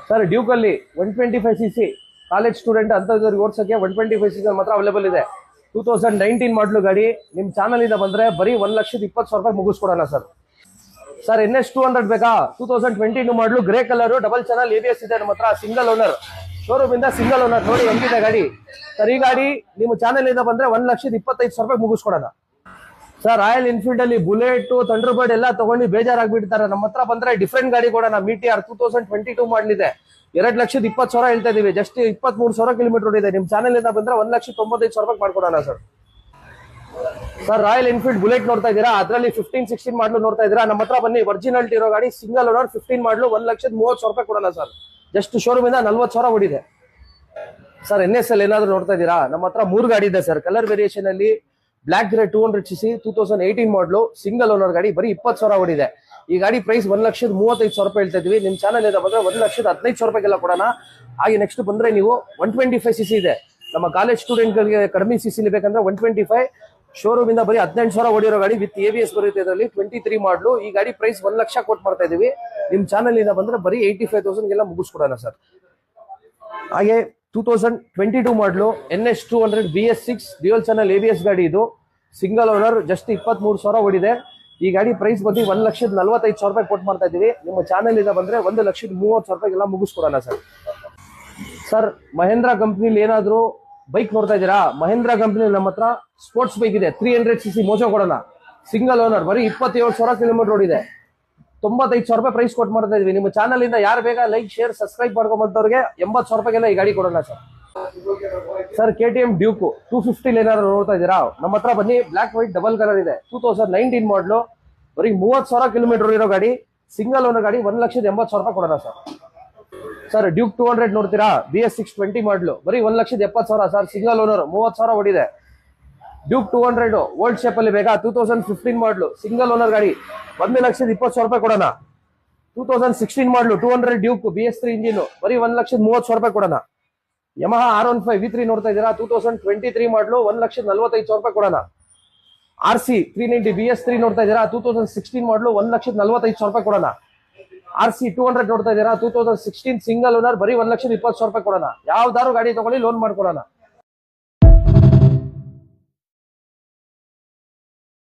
Sir Duke ಅಲ್ಲಿ 125cc college student ಅಂತವ್ರಿಗೆ ಓಡಿಸೋಕೆ 125cc ಮಾತ್ರ ಅವೈಲೇಬಲ್ ಇದೆ. 2019 ಮಾಡಲು ಗಾಡಿ. ನಿಮ್ ಚಾನಲ್ ಇಂದ ಬಂದ್ರೆ ಬರೀ 1,20,000 ಮುಗಿಸ್ಕೊಡೋಣ ಸರ್. ಸರ್ NS 200 ಬೇಕಾ? 2022 ಮಾಡಲು grey colour double channel ABS ಇದೆ ನಮ್ಮ ಹತ್ರ. ಸಿಂಗಲ್ ಓನರ್, ಶೋರೂಮ್ ಇಂದ ಸಿಂಗಲ್ ಓನರ್. ನೋಡಿ ಹೆಂಗಿದೆ ಗಾಡಿ ಸರ್. ಈ ಗಾಡಿ ನಿಮ್ಮ ಚಾನಲ್ ಇಂದ ಬಂದ್ರೆ 1,25,000 ಮುಗಿಸ್ಕೊಡೋಣ ಸರ್. ರಾಯಲ್ ಎನ್ಫೀಲ್ಡ್ ಅಲ್ಲಿ ಬುಲೆಟ್, ಥಂಡರ್ ಬರ್ಡ್ ಎಲ್ಲ ತಗೊಂಡು ಬೇಜಾರಾಗ್ಬಿಡ್ತಾರೆ. ನಮ್ಮ ಹತ್ರ ಬಂದ್ರೆ ಡಿಫ್ರೆಂಟ್ ಗಾಡಿ ಕೊಡೋಣ. ಮೀಟಿಆರ್ 2022 ಮಾಡಲಿದೆ. 2,20,000 ಹೇಳ್ತಾ ಇದೀವಿ. ಜಸ್ಟ್ 23,000 ಕಿಲೋಮೀಟರ್ ಇದೆ. ನಿಮ್ ಚಾನಲ್ ಇಂದ ಬಂದ್ರೆ 1,95,000 ಮಾಡ್ಕೊಡೋಣ sir. Sir royal Enfield bullet ನೋಡ್ತಾ ಇದ್ದೀರಾ? ಅದರಲ್ಲಿ 15-16 ಮಾಡಲು ನೋಡ್ತಾ ಇದ್ದೀರಾ? ನಮ್ಮ ಹತ್ರ ಬನ್ನಿ. ಒರಿಜಿನಾಲಿಟಿ ಇರೋ ಗಾಡಿ, ಸಿಂಗಲ್ ಓನರ್, 15 ಮಾಡಲು, 1,30,000 ಕೊಡೋಣ ಸರ್. ಜಸ್ಟ್ ಶೋರೂಮ್ ಇಂದ 40,000 ಓಡಿದೆ ಸರ್. NS ಅಲ್ಲಿ ಏನಾದ್ರು ನೋಡ್ತಾ ಇದ್ದೀರಾ? ನಮ್ಮ ಹತ್ರ 3 ಗಾಡಿ ಇದೆ ಸರ್. ಕಲರ್ ವೇರಿಯೇಷನ್ ಅಲ್ಲಿ ಬ್ಲಾಕ್ ಗ್ರೇ 200cc 2018 ಮಾಡಲು, ಸಿಂಗಲ್ ಓನರ್ ಗಾಡಿ, ಬರೀ 20,000 ಓಡಿದೆ. ಈ ಗಾಡಿ ಪ್ರೈಸ್ 1,35,000 ಹೇಳ್ತಾ ಇದೀವಿ. ನಿಮ್ ಚಾನಲ್ ಇಂದ ಬಂದ್ರೆ 1,15,000 ಕೊಡೋಣ. ಹಾಗೆ ನೆಕ್ಸ್ಟ್ ಬಂದ್ರೆ ನೀವು 125cc ಇದೆ. ನಮ್ಮ ಕಾಲೇಜ್ ಸ್ಟೂಡೆಂಟ್ ಗಳಿಗೆ ಕಡಿಮೆ ಸಿಸಿ ಬೇಕಂದ್ರೆ 125. ಶೋರೂಮ್ ಇಂದ ಬರೀ 18,000 ಓಡಿರೋ ಗಾಡಿ ವಿತ್ ABS ಬರುತ್ತೆ. ಇದರಲ್ಲಿ 23 ಮಾಡಲು. ಈ ಗಾಡಿ ಪ್ರೈಸ್ 1,00,000 ಕೊಟ್ಟು ಮಾಡ್ತಾ ಇದೀವಿ. ನಿಮ್ ಚಾನಲ್ ಇಂದ ಬಂದ್ರೆ ಬರೀ 85,000 ಮುಗಿಸ್ಕೊಡೋಣ ಸರ್. ಹಾಗೆ 2022 ಮಾಡಲು NS 200 BS6 dual channel ABS ಗಾಡಿ. ಇದು ಸಿಂಗಲ್ ಓನರ್, ಜಸ್ಟ್ 23,000 ಓಡಿದೆ. ಈ ಗಾಡಿ ಪ್ರೈಸ್ ಬಂದು 1,45,000 ಕೊಟ್ಟು ಮಾಡ್ತಾ ಇದೀವಿ. ನಿಮ್ಮ ಚಾನಲ್ ಇಂದ ಬಂದ್ರೆ 1,30,000 ಮುಗಿಸ್ಕೊಡೋಣ ಸರ್. ಸರ್ ಮಹೇಂದ್ರ ಕಂಪ್ನಿಲಿ ಏನಾದ್ರು ಬೈಕ್ ನೋಡ್ತಾ ಇದ್ದೀರಾ? ಮಹೇಂದ್ರ ಕಂಪ್ನಿ ನಮ್ಮ ಹತ್ರ ಸ್ಪೋರ್ಟ್ಸ್ ಬೈಕ್ ಇದೆ. 300cc ಮೋಜೋ ಕೊಡೋಣ. ಸಿಂಗಲ್ ಓನರ್, ಬರೀ 27,000 ಕಿಲೋಮೀಟರ್ ಓಡಿದೆ. 95,000 ಪ್ರೈಸ್ ಕೊಟ್ಟು ಮಾಡ್ತಾ ಇದೀವಿ. ನಿಮ್ಮ ಚಾನಲ್ ಇಂದ ಯಾರು ಬೇಗ ಲೈಕ್, ಶೇರ್, ಸಬ್ಸ್ಕ್ರೈಬ್ ಮಾಡ್ಕೊಂಬಂತವ್ರಿಗೆ 80,000 ಈ ಗಾಡಿ ಕೊಡೋಣ ಸರ್. ಸರ್ KTM ಡ್ಯೂಕ್ 250 ಏನಾದ್ರು ನೋಡ್ತಾ ಇದ್ದೀರಾ? ನಮ್ಮ ಹತ್ರ ಬನ್ನಿ. ಬ್ಲಾಕ್ ವೈಟ್ ಡಬಲ್ ಕಲರ್ ಇದೆ. 2019 ಮಾಡಲು, ಬರೀ 30,000 ಕಿಲೋಮೀಟರ್ ಇರೋ ಗಾಡಿ, ಸಿಂಗಲ್ ಓನರ್ ಗಾಡಿ, 1,80,000 ಕೊಡೋಣ ಸರ್. ಸರ್ ಡ್ಯೂಕ್ 200 ನೋಡ್ತೀರಾ? BS6 20 ಮಾಡಲು, ಬರೀ 1,70,000 ಸರ್. ಸಿಂಗಲ್ ಓನರ್, 30,000 ಓಡಿದೆ. ಡ್ಯೂಕ್ 200 ಓಲ್ಡ್ ಶೇಪ್ ಅಲ್ಲಿ ಬೇಕಾ? 2015 ಮಾಡಲು, ಸಿಂಗಲ್ ಓನರ್ ಗಾಡಿ, 1,20,000 ಕೊಡೋಣ. 2016 ಮಾಡಲು 200 ಡ್ಯೂಕ್ BS3 ಇಂಜಿನ್, ಬರೀ 1,30,000 ಕೊಡೋಣ. ಯಮಹಾ R15 V3 ನೋಡ್ತಾ ಇದ್ದೀರಾ? 2023 ಮಾಡಲು, 1,45,000 ಕೊಡೋಣ. RC 390 BS3 ನೋಡ್ತಾ ಇದ್ದೀರಾ? 2016 ಮಾಡಲು, 1,45,000 ಕೊಡೋಣ. RC 200 ನೋಡ್ತಾ ಇದ್ದೀರಾ? 2016 ಸಿಂಗಲ್ ಓನರ್, ಬರೀ 1,20,000 ಕೊಡೋಣ. ಯಾವ್ದಾರು ಗಾಡಿ ತಗೊಳ್ಳಿ, ಲೋನ್ ಮಾಡ್ಕೊಡೋಣ.